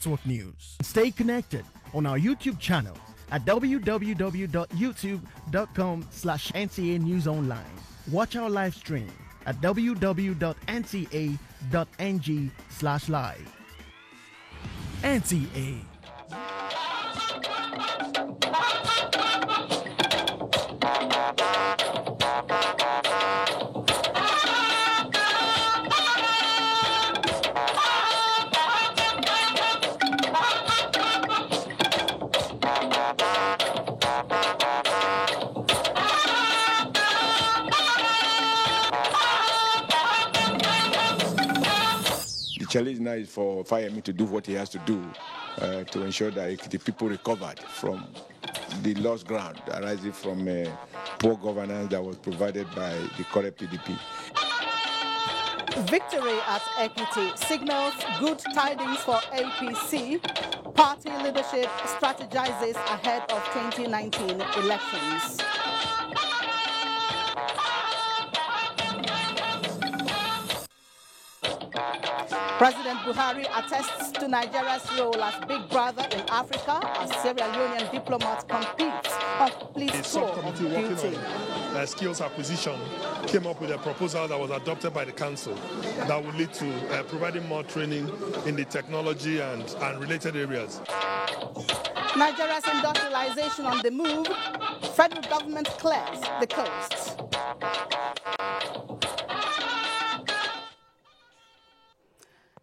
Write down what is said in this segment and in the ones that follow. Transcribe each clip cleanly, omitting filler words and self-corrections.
Network News. Stay connected on our YouTube channel at www.youtube.com/NTA News Online. Watch our live stream at www.nta.ng/live. NTA. The challenge now is for Fayemi to do what he has to do to ensure that the people recovered from the lost ground arising from poor governance that was provided by the correct PDP. Victory at Equity signals good tidings for APC. Party leadership strategizes ahead of 2019 elections. President Buhari attests to Nigeria's role as big brother in Africa as Sierra Leonean diplomat competes on police score of duty. Skills acquisition came up with a proposal that was adopted by the council that would lead to providing more training in the technology and related areas. Nigeria's industrialization on the move. Federal government clears the coast.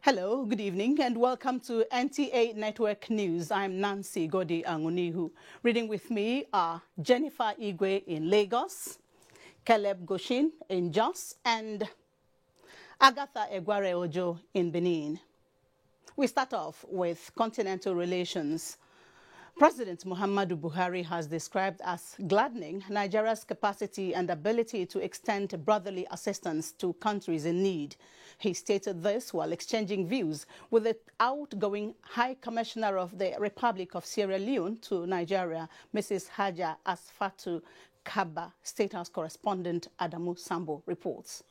Hello, good evening, and welcome to NTA Network News. I'm Nancy Godi Angunihu. Reading with me are Jennifer Igwe in Lagos, Caleb Goshin in Jos, and Agatha Egware Ojo in Benin. We start off with continental relations. President Muhammadu Buhari has described as gladdening Nigeria's capacity and ability to extend brotherly assistance to countries in need. He stated this while exchanging views with the outgoing High Commissioner of the Republic of Sierra Leone to Nigeria, Mrs. Haja Asfatu Kaba. State House correspondent Adamu Sambo reports.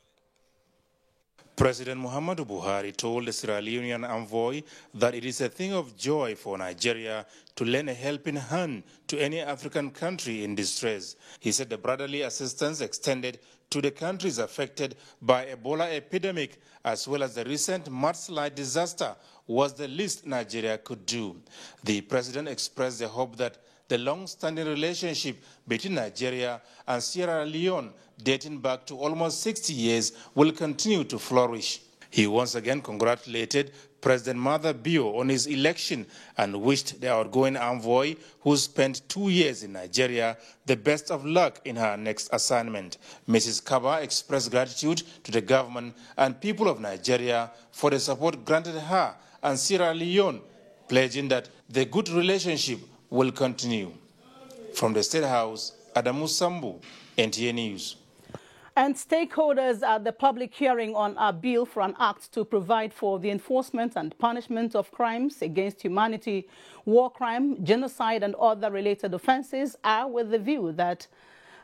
President Muhammadu Buhari told the Sierra Leonean envoy that it is a thing of joy for Nigeria to lend a helping hand to any African country in distress. He said the brotherly assistance extended to the countries affected by Ebola epidemic as well as the recent mudslide disaster was the least Nigeria could do. The president expressed the hope that the long-standing relationship between Nigeria and Sierra Leone, dating back to almost 60 years, will continue to flourish. He once again congratulated President Mother Bio on his election and wished the outgoing envoy, who spent 2 years in Nigeria, the best of luck in her next assignment. Mrs. Kaba expressed gratitude to the government and people of Nigeria for the support granted her and Sierra Leone, pledging that the good relationship will continue. From the State House, Adamu Sambu, NTA News. And stakeholders at the public hearing on a bill for an act to provide for the enforcement and punishment of crimes against humanity, war crime, genocide, and other related offenses are with the view that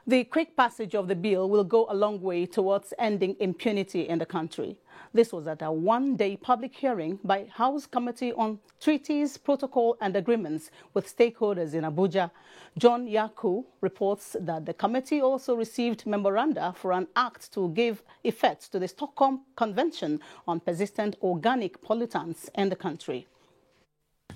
the quick passage of the bill will go a long way towards ending impunity in the country. This was at a one-day public hearing by House Committee on Treaties, Protocol and Agreements with stakeholders in Abuja. John Yaku reports that the committee also received memoranda for an act to give effect to the Stockholm Convention on Persistent Organic Pollutants in the country.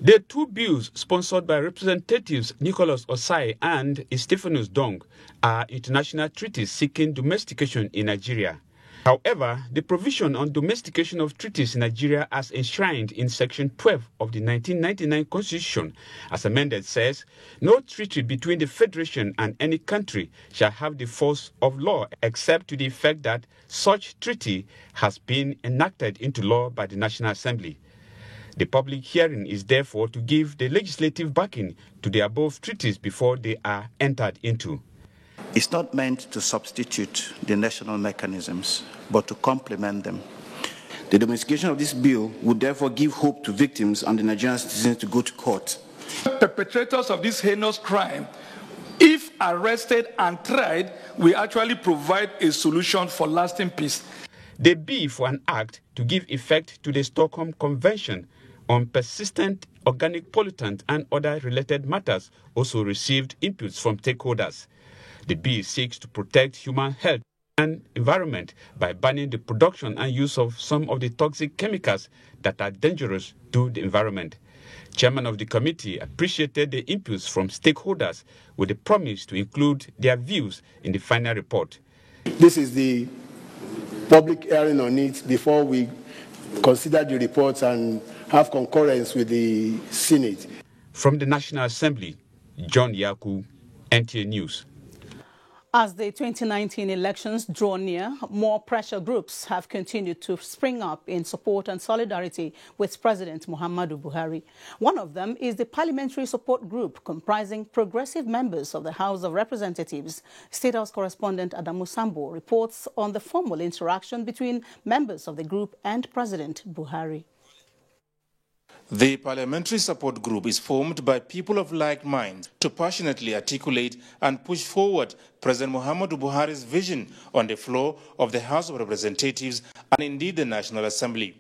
The two bills, sponsored by Representatives Nicholas Osai and Stephanus Dong, are international treaties seeking domestication in Nigeria. However, the provision on domestication of treaties in Nigeria as enshrined in Section 12 of the 1999 Constitution, as amended, says, no treaty between the Federation and any country shall have the force of law except to the effect that such treaty has been enacted into law by the National Assembly. The public hearing is therefore to give the legislative backing to the above treaties before they are entered into. It's not meant to substitute the national mechanisms, but to complement them. The domestication of this bill would therefore give hope to victims and the Nigerian citizens to go to court. Perpetrators of this heinous crime, if arrested and tried, will actually provide a solution for lasting peace. The bill for an act to give effect to the Stockholm Convention on persistent organic pollutant and other related matters also received inputs from stakeholders. The bill seeks to protect human health and environment by banning the production and use of some of the toxic chemicals that are dangerous to the environment. Chairman of the committee appreciated the inputs from stakeholders with a promise to include their views in the final report. This is the public hearing on it before we consider the reports and have concurrence with the Senate. From the National Assembly, John Yaku, NTA News. As the 2019 elections draw near, more pressure groups have continued to spring up in support and solidarity with President Muhammadu Buhari. One of them is the Parliamentary Support Group, comprising progressive members of the House of Representatives. State House correspondent Adamu Sambo reports on the formal interaction between members of the group and President Buhari. The Parliamentary Support Group is formed by people of like mind to passionately articulate and push forward President Muhammadu Buhari's vision on the floor of the House of Representatives and indeed the National Assembly.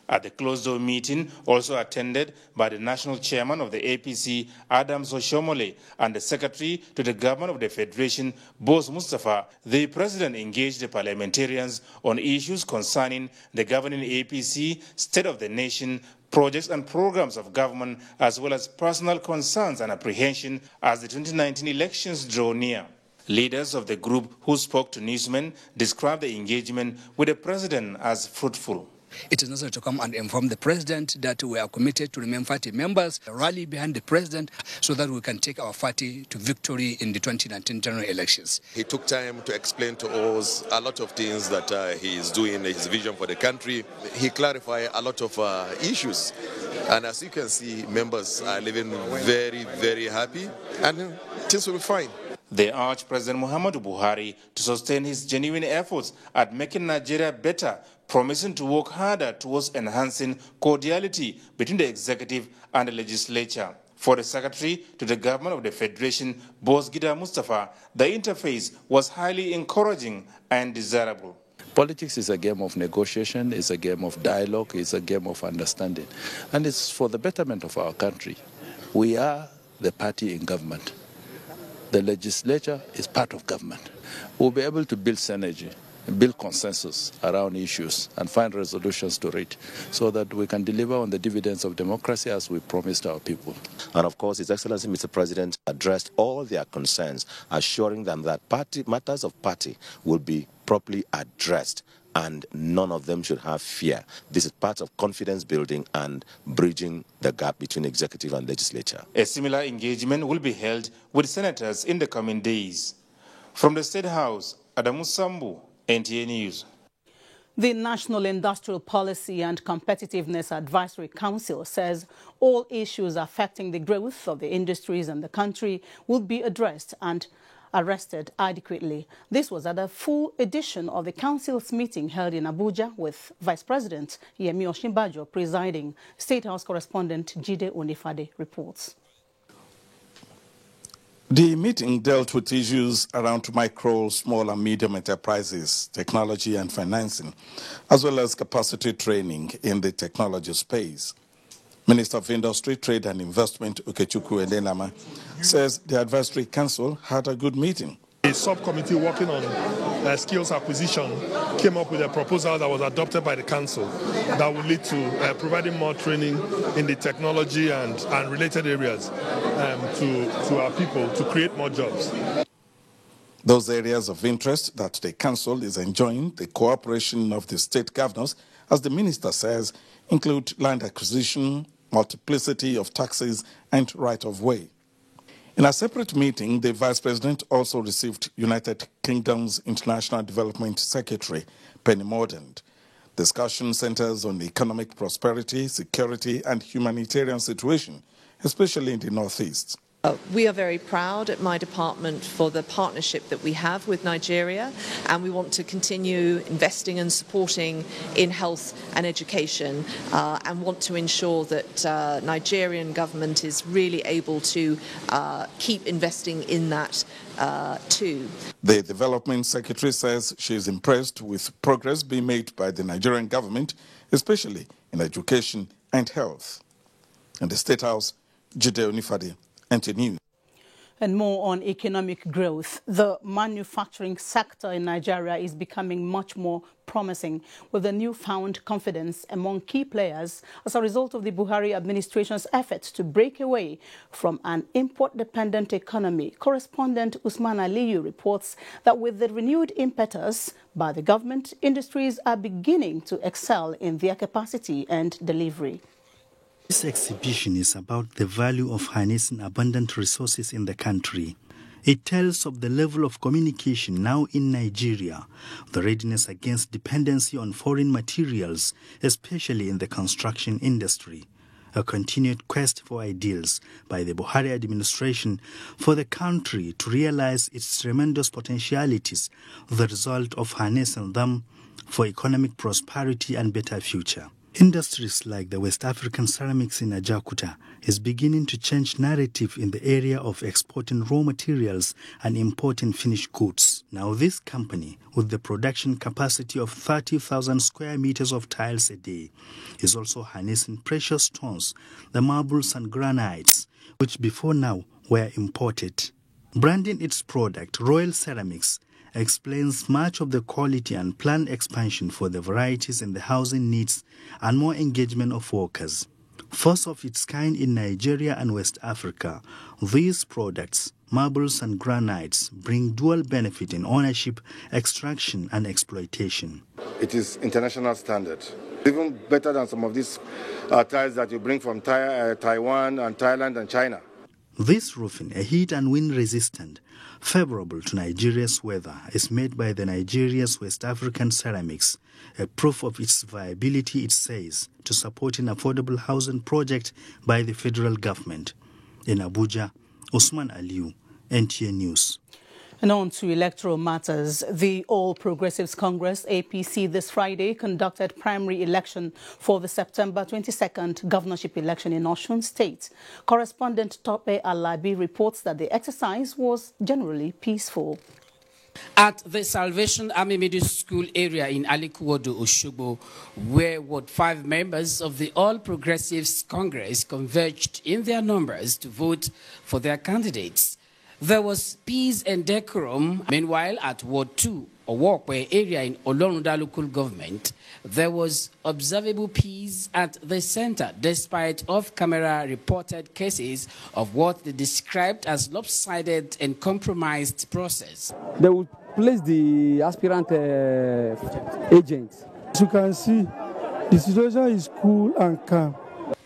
At the closed-door meeting, also attended by the National Chairman of the APC, Adams Oshomole, and the Secretary to the Government of the Federation, Boss Mustafa, the President engaged the parliamentarians on issues concerning the governing APC, state of the nation, projects and programs of government, as well as personal concerns and apprehension as the 2019 elections draw near. Leaders of the group who spoke to newsmen described the engagement with the President as fruitful. It is necessary to come and inform the President that we are committed to remain party members, rally behind the President so that we can take our party to victory in the 2019 general elections. He took time to explain to us a lot of things that he is doing, his vision for the country. He clarified a lot of issues. And as you can see, members are living very, very happy, and things will be fine. They urged President Muhammadu Buhari to sustain his genuine efforts at making Nigeria better, promising to work harder towards enhancing cordiality between the executive and the legislature. For the Secretary to the Government of the Federation, Boss Gida Mustafa, the interface was highly encouraging and desirable. Politics is a game of negotiation, it's a game of dialogue, it's a game of understanding. And it's for the betterment of our country. We are the party in government. The legislature is part of government. We'll be able to build synergy, build consensus around issues and find resolutions to it so that we can deliver on the dividends of democracy as we promised our people. And of course, His Excellency Mr. President addressed all their concerns, assuring them that matters of party will be properly addressed and none of them should have fear. This is part of confidence building and bridging the gap between executive and legislature. A similar engagement will be held with senators in the coming days. From the State House, Adamu Sambu, NTA News. The National Industrial Policy and Competitiveness Advisory Council says all issues affecting the growth of the industries in the country will be addressed and arrested adequately. This was at a full edition of the Council's meeting held in Abuja with Vice President Yemi Osinbajo presiding. State House correspondent Jide Onifade reports. The meeting dealt with issues around micro, small and medium enterprises, technology and financing, as well as capacity training in the technology space. Minister of Industry, Trade and Investment, Okechukwu Edenama, says the Advisory Council had a good meeting. A subcommittee working on skills acquisition came up with a proposal that was adopted by the Council that will lead to providing more training in the technology and related areas to our people to create more jobs. Those areas of interest that the Council is enjoying the cooperation of the state governors, as the Minister says, include land acquisition, multiplicity of taxes and right-of-way. In a separate meeting, the Vice President also received United Kingdom's International Development Secretary, Penny Mordaunt. Discussion centers on economic prosperity, security and humanitarian situation, especially in the Northeast. We are very proud at my department for the partnership that we have with Nigeria, and we want to continue investing and supporting in health and education and want to ensure that Nigerian government is really able to keep investing in that too. The Development Secretary says she is impressed with progress being made by the Nigerian government, especially in education and health. In the State House, Jide Onifade, NTA News. And more on economic growth. The manufacturing sector in Nigeria is becoming much more promising with the newfound confidence among key players as a result of the Buhari administration's efforts to break away from an import-dependent economy. Correspondent Usman Aliyu reports that with the renewed impetus by the government, industries are beginning to excel in their capacity and delivery. This exhibition is about the value of harnessing abundant resources in the country. It tells of the level of communication now in Nigeria, the readiness against dependency on foreign materials, especially in the construction industry, a continued quest for ideals by the Buhari administration for the country to realize its tremendous potentialities, the result of harnessing them for economic prosperity and better future. Industries like the West African Ceramics in Ajakuta is beginning to change narrative in the area of exporting raw materials and importing finished goods. Now this company, with the production capacity of 30,000 square meters of tiles a day, is also harnessing precious stones, the marbles and granites, which before now were imported. Branding its product, Royal Ceramics, explains much of the quality and planned expansion for the varieties in the housing needs and more engagement of workers. First of its kind in Nigeria and West Africa, these products, marbles and granites, bring dual benefit in ownership, extraction and exploitation. It is international standard, even better than some of these tiles that you bring from Taiwan and Thailand and China. This roofing, a heat and wind resistant, favorable to Nigeria's weather, is made by the Nigeria's West African Ceramics, a proof of its viability, it says, to support an affordable housing project by the federal government. In Abuja, Usman Aliyu, NTA News. And on to electoral matters. The All Progressives Congress, APC, this Friday conducted primary election for the September 22nd governorship election in Osun State. Correspondent Tope Alabi reports that the exercise was generally peaceful. At the Salvation Army Middle School area in Alikuwodo, Osogbo, where Ward 5 members of the All Progressives Congress converged in their numbers to vote for their candidates, there was peace and decorum. Meanwhile, at Ward 2, Owokwe area in Olorunda local government, there was observable peace at the center, despite off-camera reported cases of what they described as lopsided and compromised process. They will place the aspirant agents. As you can see, the situation is cool and calm.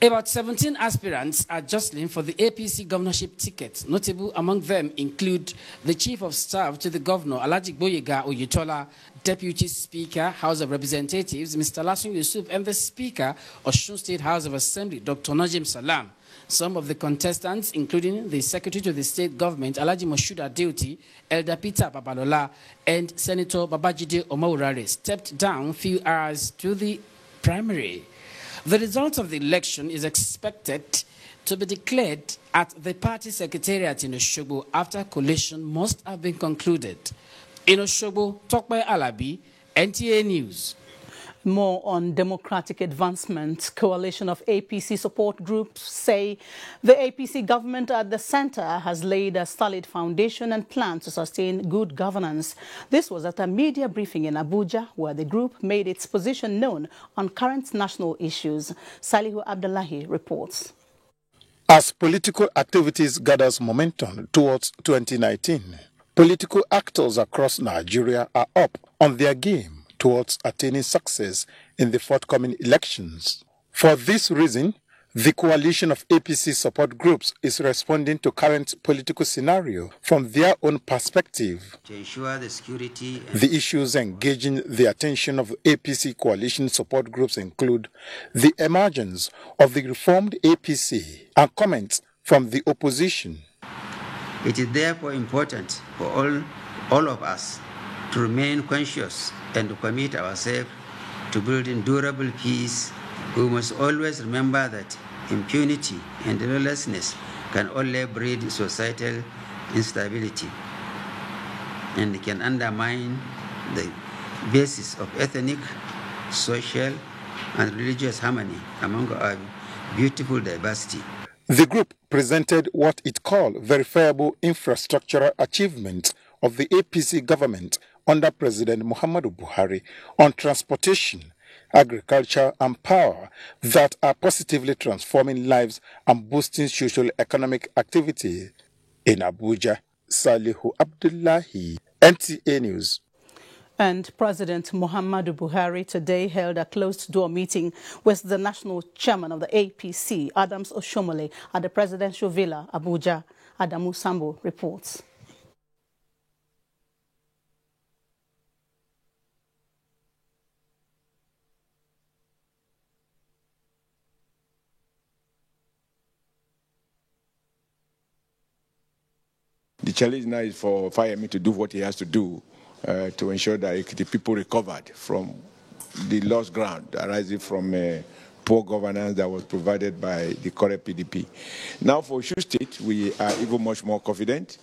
About 17 aspirants are jostling for the APC governorship ticket. Notable among them include the Chief of Staff to the Governor, Alhaji Gboyega Oyetola, Deputy Speaker, House of Representatives, Mr. Lasun Yusuf, and the Speaker, Osun State House of Assembly, Dr. Najim Salam. Some of the contestants, including the Secretary to the State Government, Alhaji Moshood Adeoti, Elder Peter Babalola, and Senator Babajide Omourare, stepped down a few hours to the primary. The result of the election is expected to be declared at the party secretariat in Osogbo after collation must have been concluded. In Osogbo, Tope Alabi, NTA News. More on democratic advancement. Coalition of APC support groups say the APC government at the center has laid a solid foundation and plan to sustain good governance. This was at a media briefing in Abuja, where the group made its position known on current national issues. Salihu Abdullahi reports. As political activities gathers momentum towards 2019, political actors across Nigeria are up on their game towards attaining success in the forthcoming elections. For this reason, the coalition of APC support groups is responding to current political scenario from their own perspective. To ensure the security The issues engaging the attention of APC coalition support groups include the emergence of the reformed APC and comments from the opposition. It is therefore important for all of us to remain conscious and to commit ourselves to building durable peace. We must always remember that impunity and lawlessness can only breed societal instability and can undermine the basis of ethnic, social, and religious harmony among our beautiful diversity. The group presented what it called verifiable infrastructural achievements of the APC government under President Muhammadu Buhari on transportation, agriculture and power that are positively transforming lives and boosting socio-economic activity. In Abuja, Salihu Abdullahi, NTA News. And President Muhammadu Buhari today held a closed-door meeting with the national chairman of the APC, Adams Oshomole, at the presidential villa, Abuja. Adamu Sambo reports. The challenge now is for Fayemi to do what he has to do to ensure that the people recovered from the lost ground arising from poor governance that was provided by the current PDP. Now for Osun State, we are even much more confident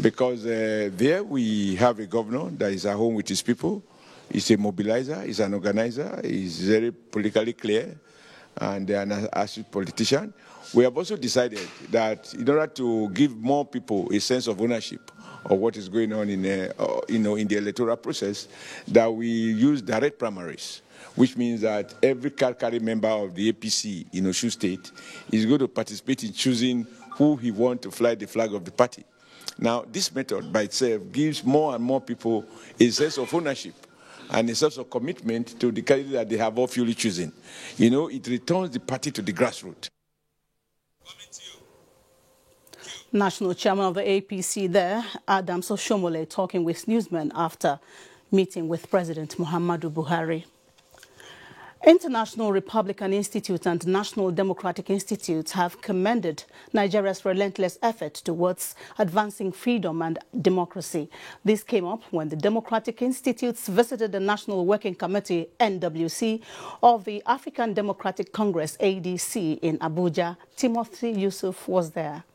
because there we have a governor that is at home with his people. He's a mobilizer, he's an organizer, he's very politically clear, and an astute politician. We have also decided that in order to give more people a sense of ownership of what is going on in the electoral process, that we use direct primaries, which means that every card-carrying member of the APC in Osun State is going to participate in choosing who he wants to fly the flag of the party. Now, this method by itself gives more and more people a sense of ownership and a sense of commitment to the candidate that they have all fully chosen. You know, it returns the party to the grassroots. National chairman of the APC there, Adams Oshomole, talking with newsmen after meeting with President Muhammadu Buhari. International Republican Institute and National Democratic Institute have commended Nigeria's relentless effort towards advancing freedom and democracy. This came up when the Democratic Institutes visited the National Working Committee, NWC, of the African Democratic Congress, ADC, in Abuja. Timothy Yusuf was there.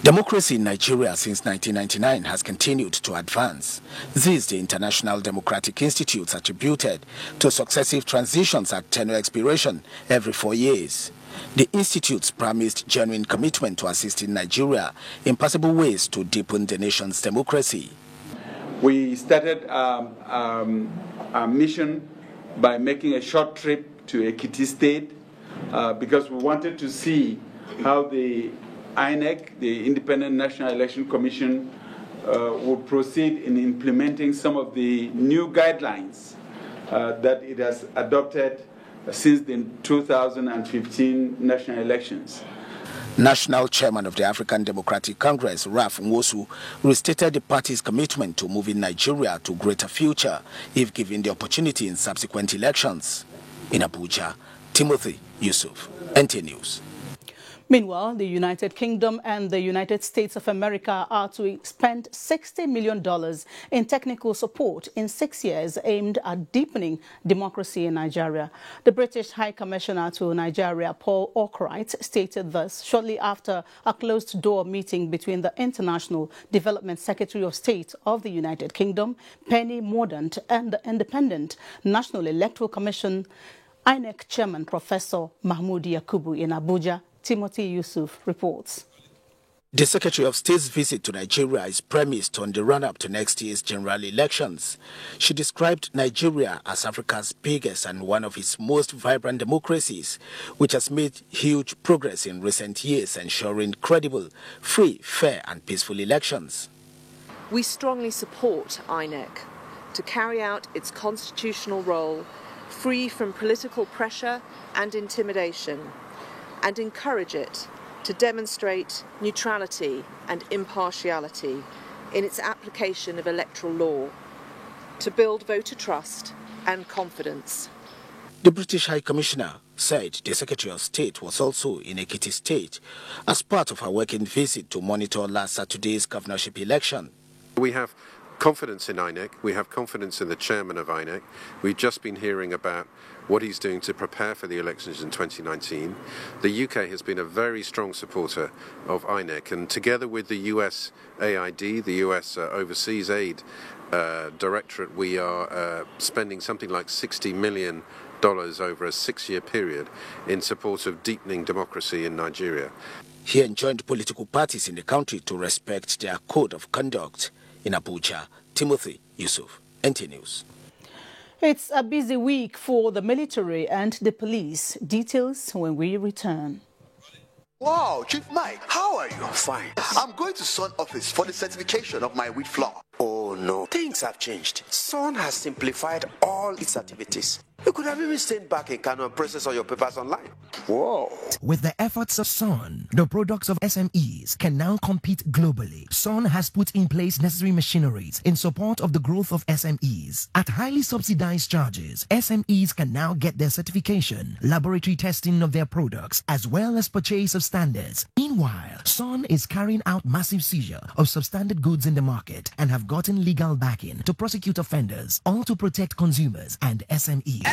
Democracy in Nigeria since 1999 has continued to advance. This the International Democratic Institute attributed to successive transitions at tenure expiration every 4 years. The institutes promised genuine commitment to assisting Nigeria in possible ways to deepen the nation's democracy. We started our mission by making a short trip to Ekiti State because we wanted to see how the INEC, the Independent National Election Commission, would proceed in implementing some of the new guidelines that it has adopted since the 2015 national elections. National Chairman of the African Democratic Congress, Ralph Nwosu, restated the party's commitment to moving Nigeria to a greater future if given the opportunity in subsequent elections. In Abuja, Timothy Yusuf, NTA News. Meanwhile, the United Kingdom and the United States of America are to spend $60 million in technical support in 6 years aimed at deepening democracy in Nigeria. The British High Commissioner to Nigeria, Paul Arkwright, stated this shortly after a closed-door meeting between the International Development Secretary of State of the United Kingdom, Penny Mordaunt, and the Independent National Electoral Commission, INEC Chairman Professor Mahmoud Yakubu in Abuja. Timothy Yusuf reports. The Secretary of State's visit to Nigeria is premised on the run-up to next year's general elections. She described Nigeria as Africa's biggest and one of its most vibrant democracies, which has made huge progress in recent years, ensuring credible, free, fair and peaceful elections. We strongly support INEC to carry out its constitutional role, free from political pressure and intimidation, and encourage it to demonstrate neutrality and impartiality in its application of electoral law, to build voter trust and confidence. The British High Commissioner said the Secretary of State was also in Ekiti State as part of her working visit to monitor last Saturday's governorship election. We have confidence in INEC, we have confidence in the chairman of INEC. We've just been hearing about what he's doing to prepare for the elections in 2019. The UK has been a very strong supporter of INEC, and together with the US AID, the US Overseas Aid Directorate, we are spending something like $60 million over a 6-year period in support of deepening democracy in Nigeria. He enjoined political parties in the country to respect their code of conduct. In Abuja, Timothy Yusuf, NT News. It's a busy week for the military and the police. Details when we return. Wow, Chief Mike, how are you? Fine. I'm going to Sun office for the certification of my wheat flour. Oh no, things have changed. Sun has simplified all its activities. You could have even stayed back in Kano and process all your papers online. Whoa. With the efforts of Sun, the products of SMEs can now compete globally. Sun has put in place necessary machineries in support of the growth of SMEs. At highly subsidized charges, SMEs can now get their certification, laboratory testing of their products, as well as purchase of standards. Meanwhile, Sun is carrying out massive seizure of substandard goods in the market and have gotten legal backing to prosecute offenders, all to protect consumers and SMEs.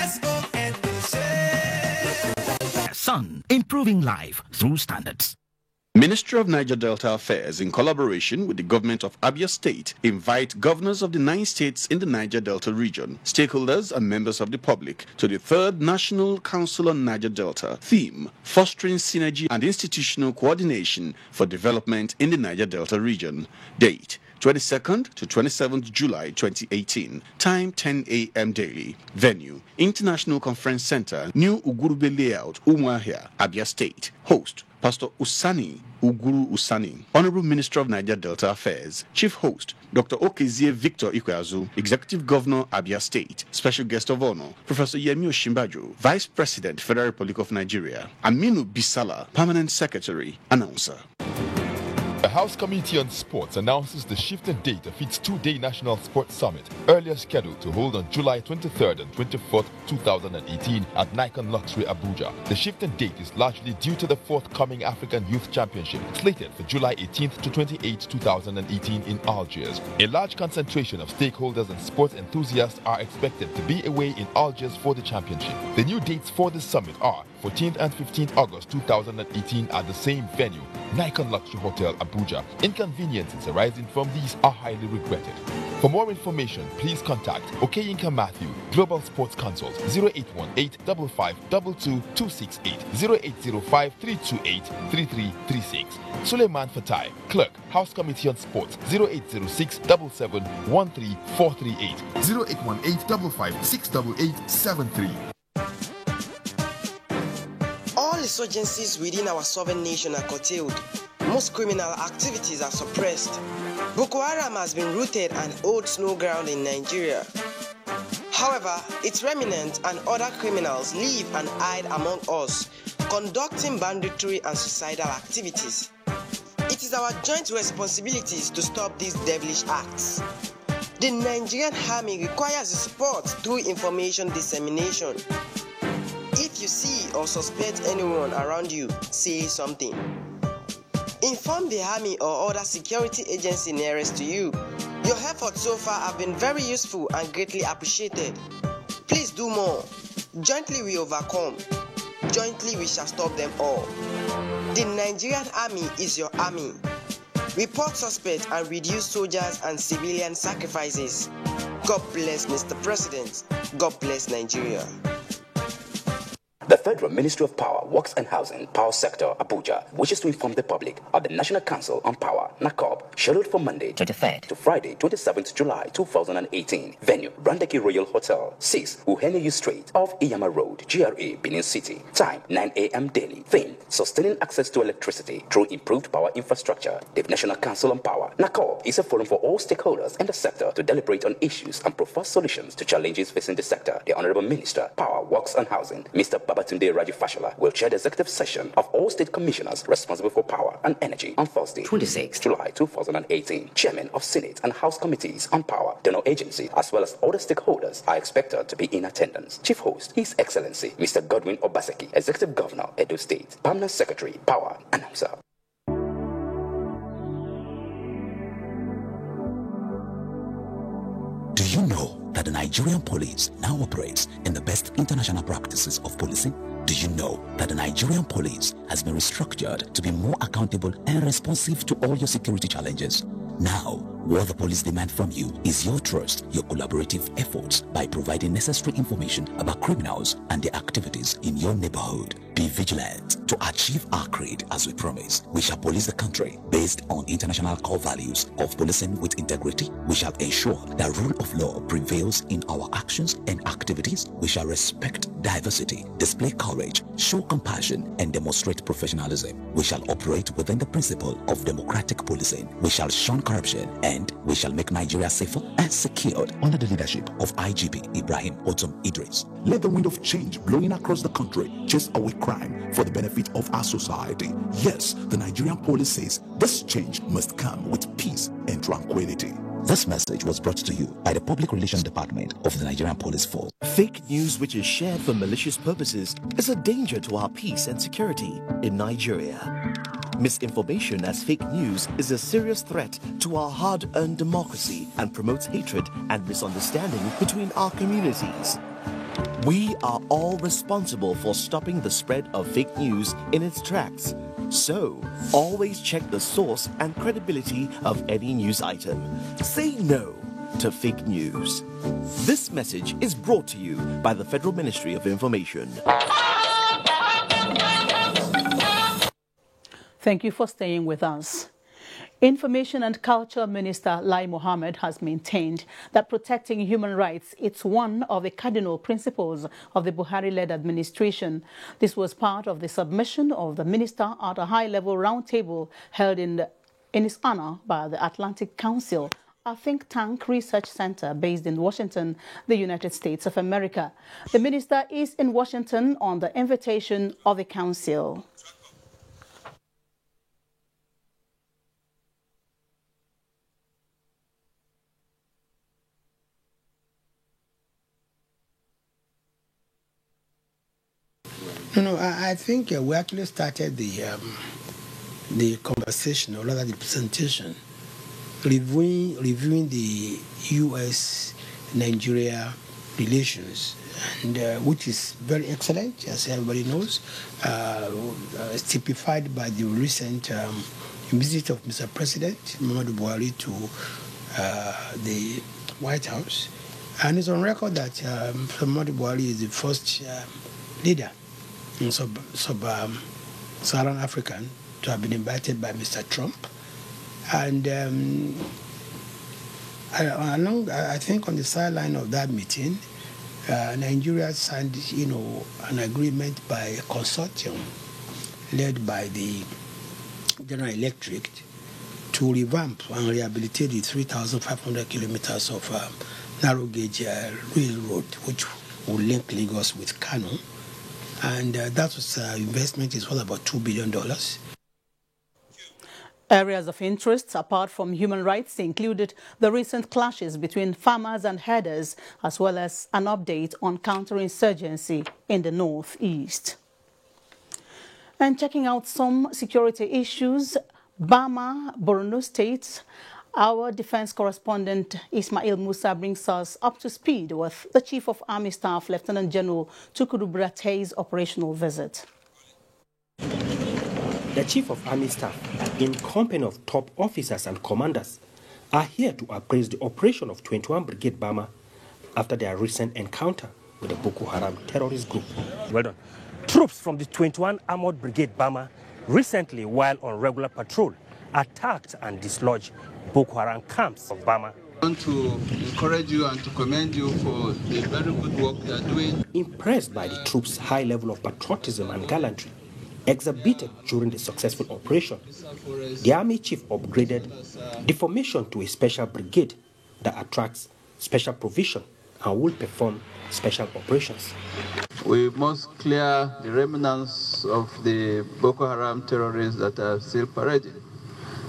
Sun, improving life through standards. Ministry of Niger Delta Affairs, in collaboration with the government of Abia State, invite governors of the 9 states in the Niger Delta region, stakeholders and members of the public to the 3rd National Council on Niger Delta. Theme: Fostering Synergy and Institutional Coordination for Development in the Niger Delta region. Date: 22nd to 27th July 2018. Time 10 a.m. daily. Venue: International Conference Center, New Ugurube Layout, Umuahia, Abia State. Host: Pastor Usani Uguru Usani, Honorable Minister of Niger Delta Affairs. Chief Host: Dr. Okezie Victor Ikweazu, Executive Governor, Abia State. Special Guest of Honor: Professor Yemi Osinbajo, Vice President, Federal Republic of Nigeria. Aminu Bisala, Permanent Secretary. Announcer. The House Committee on Sports announces the shifted date of its 2-day National Sports Summit, earlier scheduled to hold on July 23rd and 24th, 2018 at Nikon Luxury, Abuja. The shifted date is largely due to the forthcoming African Youth Championship, slated for July 18th to 28th, 2018 in Algiers. A large concentration of stakeholders and sports enthusiasts are expected to be away in Algiers for the championship. The new dates for the summit are 14th and 15th August 2018 at the same venue, Nikon Luxury Hotel, Abuja. Inconveniences arising from these are highly regretted. For more information, please contact Okeyinka Matthew, Global Sports Consult, 0818-5522-268, 0805-328-3336. Suleiman Fatai, Clerk, House Committee on Sports, 0806-77-13438, 0818-5568873. All insurgencies within our sovereign nation are curtailed. Most criminal activities are suppressed. Boko Haram has been rooted and holds no ground in Nigeria. However, its remnants and other criminals live and hide among us, conducting banditry and suicidal activities. It is our joint responsibilities to stop these devilish acts. The Nigerian Army requires the support through information dissemination. If you see or suspect anyone around you, say something. Inform the Army or other security agency nearest to you. Your efforts so far have been very useful and greatly appreciated. Please do more. Jointly we overcome. Jointly we shall stop them all. The Nigerian Army is your army. Report suspects and reduce soldiers and civilian sacrifices. God bless Mr. President. God bless Nigeria. The Federal Ministry of Power, Works and Housing, Power Sector, Abuja, wishes to inform the public of the National Council on Power, NACOP, scheduled for Monday 23rd to Friday 27th July 2018. Venue, Brandeki Royal Hotel, 6 Uheniyu Street, off Iyama Road, GRA, Benin City. Time, 9 a.m. daily. Theme, sustaining access to electricity through improved power infrastructure. The National Council on Power, NACOP, is a forum for all stakeholders in the sector to deliberate on issues and propose solutions to challenges facing the sector. The Honorable Minister, Power, Works and Housing, Mr. Babatunde Raji Fashola, will chair the executive session of all state commissioners responsible for power and energy on Thursday, 26 July 2018. Chairman of Senate and House Committees on Power, donor agency, as well as other stakeholders are expected to be in attendance. Chief host, His Excellency Mr. Godwin Obaseki, Executive Governor, Edo State. Permanent Secretary, Power, Announcer. Do you know that the Nigerian police now operates in the best international practices of policing? Do you know that the Nigerian police has been restructured to be more accountable and responsive to all your security challenges? Now, What the police demand from you is your trust, your collaborative efforts by providing necessary information about criminals and their activities in your neighborhood. Be vigilant to achieve our creed as we promise. We shall police the country based on international core values of policing with integrity. We shall ensure that rule of law prevails in our actions and activities. We shall respect diversity, display courage, show compassion, and demonstrate professionalism. We shall operate within the principle of democratic policing. We shall shun corruption, and we shall make Nigeria safer and secured under the leadership of IGP Ibrahim Otum Idris. Let the wind of change blowing across the country chase away crime for the benefit of our society. Yes, the Nigerian police says this change must come with peace and tranquility. This message was brought to you by the Public Relations Department of the Nigerian Police Force. Fake news which is shared for malicious purposes is a danger to our peace and security in Nigeria. Misinformation as fake news is a serious threat to our hard-earned democracy and promotes hatred and misunderstanding between our communities. We are all responsible for stopping the spread of fake news in its tracks. So, always check the source and credibility of any news item. Say no to fake news. This message is brought to you by the Federal Ministry of Information. Thank you for staying with us. Information and Culture Minister Lai Mohammed has maintained that protecting human rights is one of the cardinal principles of the Buhari-led administration. This was part of the submission of the minister at a high-level roundtable held in his honor by the Atlantic Council, a think tank research center based in Washington, the United States of America. The minister is in Washington on the invitation of the council. No, I think we actually started the conversation, or rather the presentation, reviewing the U.S.-Nigeria relations, and which is very excellent, as everybody knows, typified by the recent visit of Mr. President Muhammadu Buhari to the White House. And it's on record that Muhammadu Buhari is the first leader in Sub-Saharan African to have been invited by Mr. Trump. And I think on the sideline of that meeting, Nigeria signed, an agreement by a consortium led by the General Electric to revamp and rehabilitate the 3,500 kilometers of narrow gauge railroad, which will link Lagos with Kano. And that was investment is worth about $2 billion. Areas of interest, apart from human rights, included the recent clashes between farmers and herders, as well as an update on counterinsurgency in the northeast. And checking out some security issues, Bama, Borno State, our defense correspondent Ismail Musa brings us up to speed with the Chief of Army Staff, Lieutenant General Tukudu Burattai's operational visit. The Chief of Army Staff, in company of top officers and commanders, are here to appraise the operation of 21 Brigade Bama after their recent encounter with the Boko Haram terrorist group. Well done. Troops from the 21 Armored Brigade Bama recently, while on regular patrol, attacked and dislodged Boko Haram camps of Bama. I want to encourage you and to commend you for the very good work you are doing. Impressed by the troops' high level of patriotism and gallantry exhibited during the successful operation, the Army Chief upgraded the formation to a special brigade that attracts special provision and will perform special operations. We must clear the remnants of the Boko Haram terrorists that are still parading.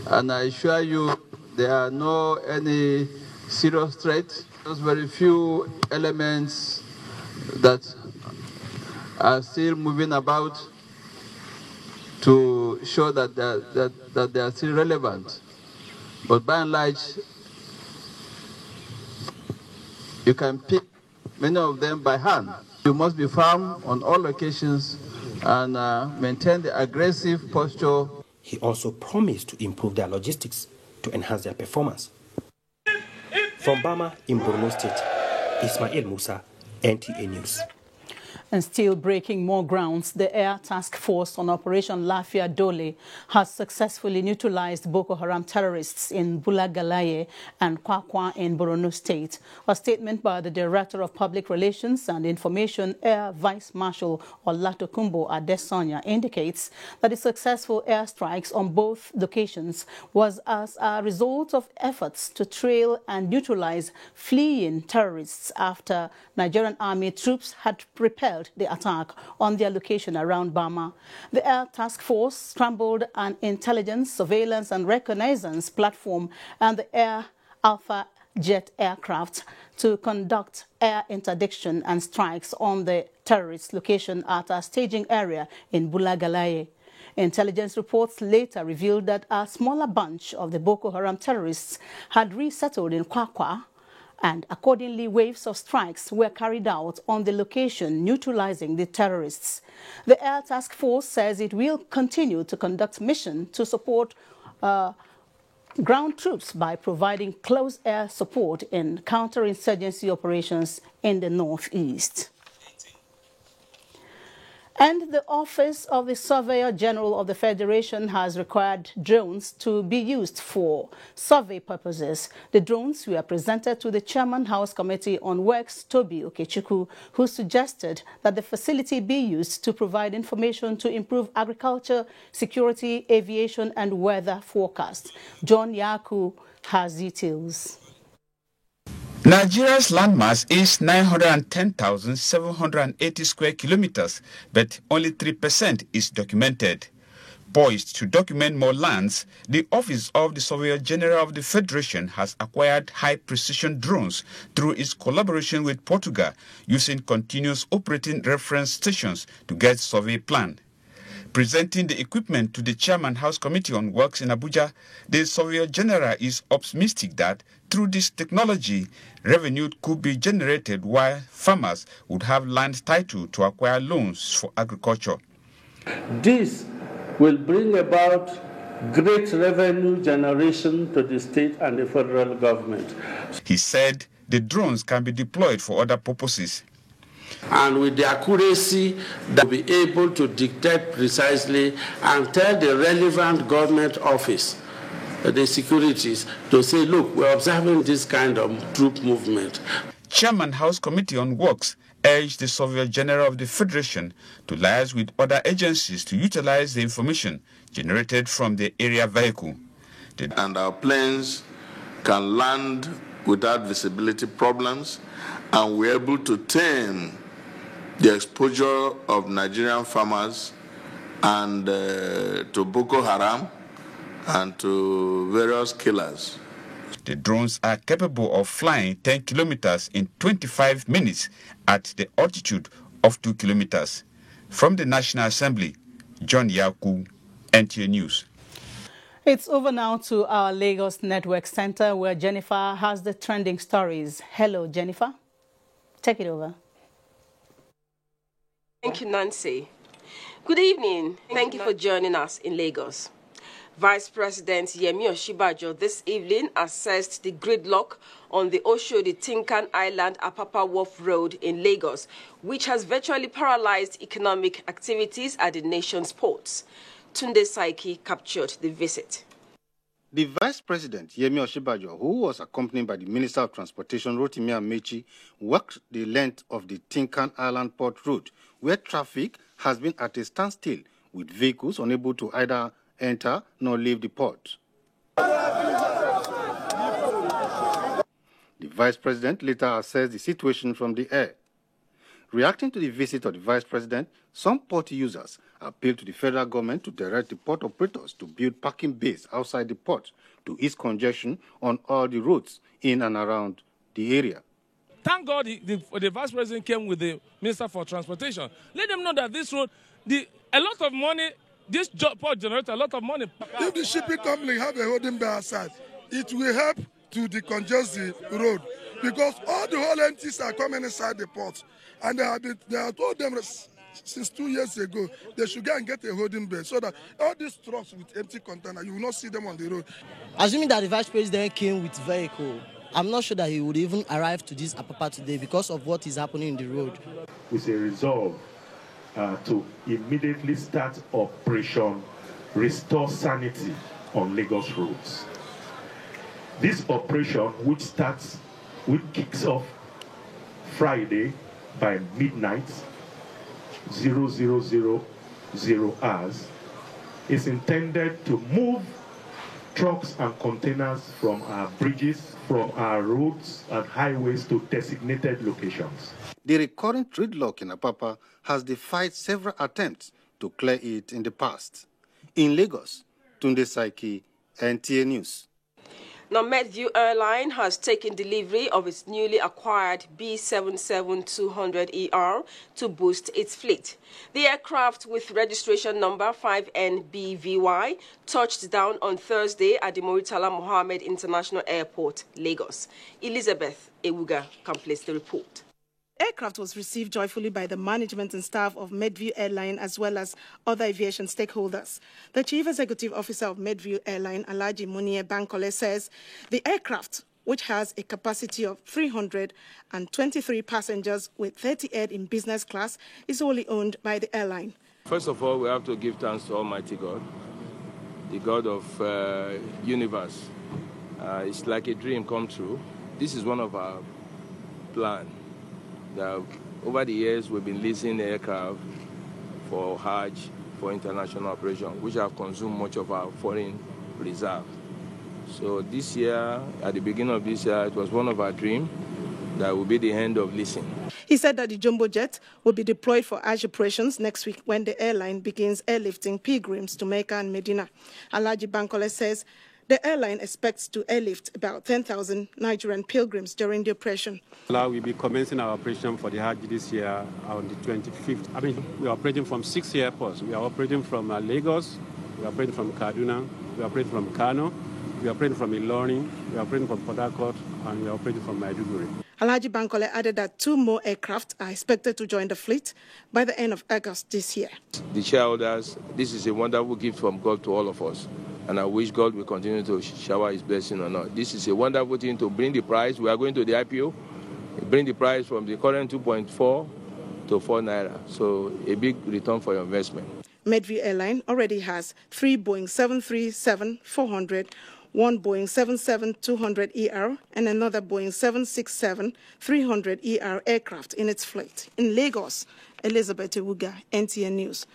And I assure you, there are no any serious threats. There's very few elements that are still moving about to show that they are still relevant. But by and large, you can pick many of them by hand. You must be firm on all occasions and maintain the aggressive posture. He also promised to improve their logistics to enhance their performance. From Bama in Borno State, Ismail Musa, NTA News. And still breaking more grounds, the Air Task Force on Operation Lafia Dole has successfully neutralized Boko Haram terrorists in Bulagalaye and Kwakwa in Borno State. A statement by the Director of Public Relations and Information, Air Vice Marshal Olatokunbo Adesanya, indicates that the successful airstrikes on both locations was as a result of efforts to trail and neutralize fleeing terrorists after Nigerian army troops had repelled the attack on their location around Bama. The Air Task Force scrambled an intelligence, surveillance and reconnaissance platform and the Air Alpha jet aircraft to conduct air interdiction and strikes on the terrorist location at a staging area in Bulagalaye. Intelligence reports later revealed that a smaller bunch of the Boko Haram terrorists had resettled in Kwakwa, and accordingly waves of strikes were carried out on the location, neutralizing the terrorists. The Air Task Force says it will continue to conduct mission to support ground troops by providing close air support in counterinsurgency operations in the northeast. And the Office of the Surveyor General of the Federation has required drones to be used for survey purposes. The drones were presented to the Chairman House Committee on Works, Toby Okechukwu, who suggested that the facility be used to provide information to improve agriculture, security, aviation and weather forecasts. John Yaku has details. Nigeria's landmass is 910,780 square kilometers, but only 3% is documented. Poised to document more lands, the Office of the Surveyor General of the Federation has acquired high-precision drones through its collaboration with Portugal, using continuous operating reference stations to get survey plan. Presenting the equipment to the Chairman House Committee on Works in Abuja, the Surveyor General is optimistic that through this technology, revenue could be generated while farmers would have land title to acquire loans for agriculture. This will bring about great revenue generation to the state and the federal government. He said the drones can be deployed for other purposes. And with the accuracy that will be able to dictate precisely and tell the relevant government office, the securities, to say, look, we're observing this kind of troop movement. Chairman House Committee on Works urged the Surveyor General of the Federation to liaise with other agencies to utilize the information generated from the area vehicle. And our planes can land without visibility problems, and we're able to tame the exposure of Nigerian farmers and to Boko Haram and to various killers. The drones are capable of flying 10 kilometers in 25 minutes at the altitude of 2 kilometers. From the National Assembly, John Yaku, NTA News. It's over now to our Lagos Network Center, where Jennifer has the trending stories. Hello, Jennifer. Take it over. Thank you, Nancy. Good evening. Thank you for joining us in Lagos. Vice President Yemi Osinbajo this evening assessed the gridlock on the Oshodi Tinkan Island Apapa Wharf Road in Lagos, which has virtually paralyzed economic activities at the nation's ports. Tunde Saiki captured the visit. The Vice President, Yemi Osinbajo, who was accompanied by the Minister of Transportation, Rotimi Amechi, walked the length of the Tinkan Island Port Road, where traffic has been at a standstill, with vehicles unable to either enter nor leave the port. The Vice President later assessed the situation from the air. Reacting to the visit of the Vice President, some port users appealed to the federal government to direct the port operators to build parking bays outside the port to ease congestion on all the roads in and around the area. Thank God the Vice President came with the Minister for Transportation. Let them know that this road, a lot of money, this port generates a lot of money. If the shipping company have a holding bay outside, it will help to decongest the road, because all the whole empties are coming inside the port. And they have told them since 2 years ago they should go and get a holding bay so that all these trucks with empty container, you will not see them on the road. Assuming that the Vice President came with vehicle, I'm not sure that he would even arrive to this Apapa today because of what is happening in the road. With a resolve to immediately start Operation Restore Sanity on Lagos roads. This operation, which kicks off Friday by midnight, 0000 hours, is intended to move trucks and containers from our bridges, from our roads and highways to designated locations. The recurrent gridlock in Apapa has defied several attempts to clear it in the past. In Lagos, Tunde Saiki, NTA News. Now, Medview Airline has taken delivery of its newly acquired B77200ER to boost its fleet. The aircraft, with registration number 5NBVY, touched down on Thursday at the Muritala Mohammed International Airport, Lagos. Elizabeth Ewuga completes the report. The aircraft was received joyfully by the management and staff of Medview Airline as well as other aviation stakeholders. The Chief Executive Officer of Medview Airline, Alhaji Muniye Bankole, says the aircraft, which has a capacity of 323 passengers with 38 in business class, is wholly owned by the airline. First of all, we have to give thanks to Almighty God, the God of universe. It's like a dream come true. This is one of our plans. Over the years, we've been leasing aircraft for Hajj, for international operations, which have consumed much of our foreign reserve. So this year, at the beginning of this year, it was one of our dreams that will be the end of leasing. He said that the jumbo jet will be deployed for Hajj operations next week when the airline begins airlifting pilgrims to Mecca and Medina. Alhaji Bankole says the airline expects to airlift about 10,000 Nigerian pilgrims during the operation. We'll be commencing our operation for the Hajj this year on the 25th. We are operating from 6 airports. We are operating from Lagos, we are operating from Kaduna, we are operating from Kano, we are operating from Ilorin, we are operating from Port Harcourt, and we are operating from Maiduguri. Alhaji Bankole added that 2 more aircraft are expected to join the fleet by the end of August this year. The shareholders, this is a wonderful gift from God to all of us. And I wish God will continue to shower his blessing on us. This is a wonderful thing to bring the price. We are going to the IPO, bring the price from the current 2.4 to 4 naira. So a big return for your investment. Medview Airline already has 3 Boeing 737-400, 1 Boeing 777-200ER, and another Boeing 767-300ER aircraft in its fleet. In Lagos, Elizabeth Ewuga, NTA News.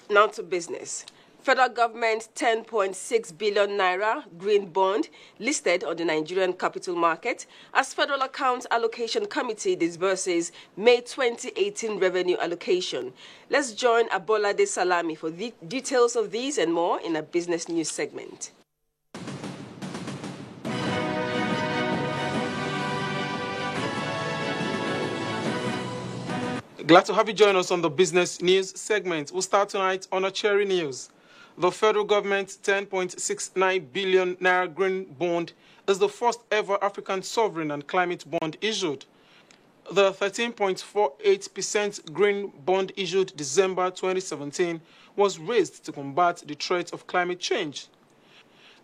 Now to business. Federal government 10.6 billion naira green bond listed on the Nigerian capital market as Federal Accounts Allocation Committee disburses May 2018 revenue allocation. Let's join Abolade Salami for the details of these and more in a business news segment. Glad to have you join us on the business news segment. We'll start tonight on a cheery news. The federal government's 10.69 billion naira green bond is the first ever African sovereign and climate bond issued. The 13.48% green bond issued December 2017 was raised to combat the threat of climate change.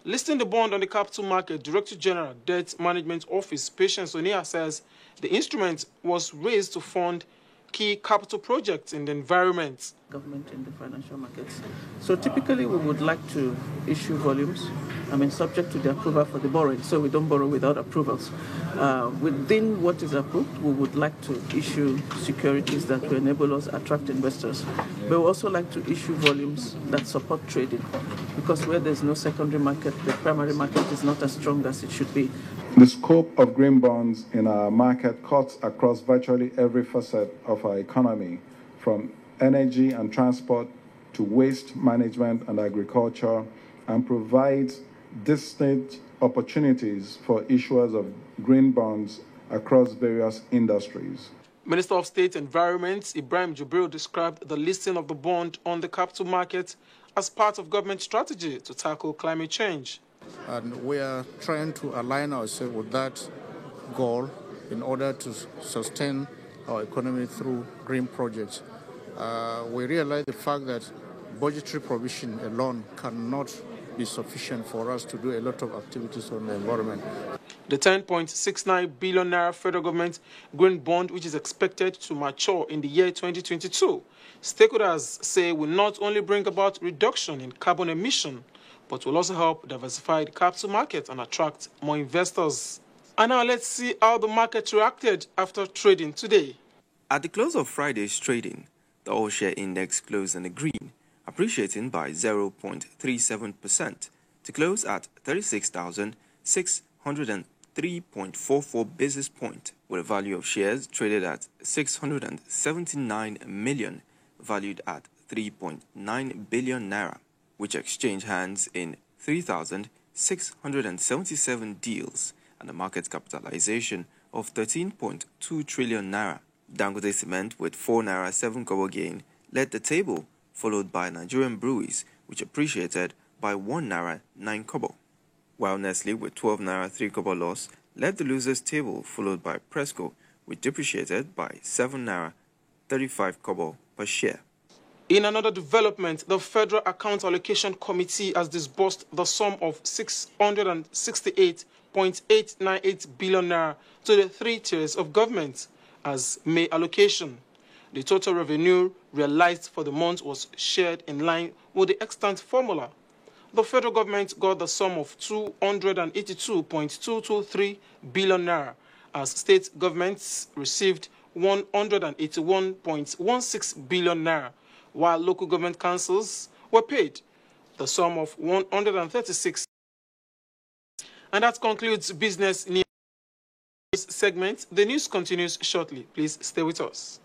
Listing the bond on the capital market, Director General Debt Management Office Patience Onia says the instrument was raised to fund key capital projects in the environment. Government in the financial markets. So typically we would like to issue volumes, subject to the approval for the borrowing, so we don't borrow without approvals. Within what is approved, we would like to issue securities that will enable us to attract investors. But we also like to issue volumes that support trading, because where there's no secondary market, the primary market is not as strong as it should be. The scope of green bonds in our market cuts across virtually every facet of our economy, from energy and transport to waste management and agriculture, and provides distinct opportunities for issuers of green bonds across various industries. Minister of State Environment Ibrahim Jubril described the listing of the bond on the capital market as part of government strategy to tackle climate change. And we are trying to align ourselves with that goal in order to sustain our economy through green projects. We realize the fact that budgetary provision alone cannot be sufficient for us to do a lot of activities on the environment. The 10.69 billion naira federal government green bond, which is expected to mature in the year 2022, stakeholders say will not only bring about reduction in carbon emission, but will also help diversify the capital market and attract more investors. And now let's see how the market reacted after trading today. At the close of Friday's trading, the all-share index closed in the green, appreciating by 0.37% to close at 36,603.44 basis points, with a value of shares traded at 679 million, valued at 3.9 billion naira, which exchanged hands in 3,677 deals and a market capitalization of 13.2 trillion naira. Dangote Cement, with 4 naira 7 kobo gain, led the table, followed by Nigerian Breweries, which appreciated by 1 naira 9 kobo, while Nestle, with 12 naira 3 kobo loss, led the losers table, followed by Presco, which depreciated by 7 naira 35 kobo per share. In another development, the Federal Account Allocation Committee has disbursed the sum of 668.898 billion naira to the 3 tiers of government as May allocation. The total revenue realized for the month was shared in line with the extant formula. The federal government got the sum of 282.223 billion naira, as state governments received 181.16 billion naira, while local government councils were paid the sum of 136. And that concludes Business News segment. The news continues shortly. Please stay with us.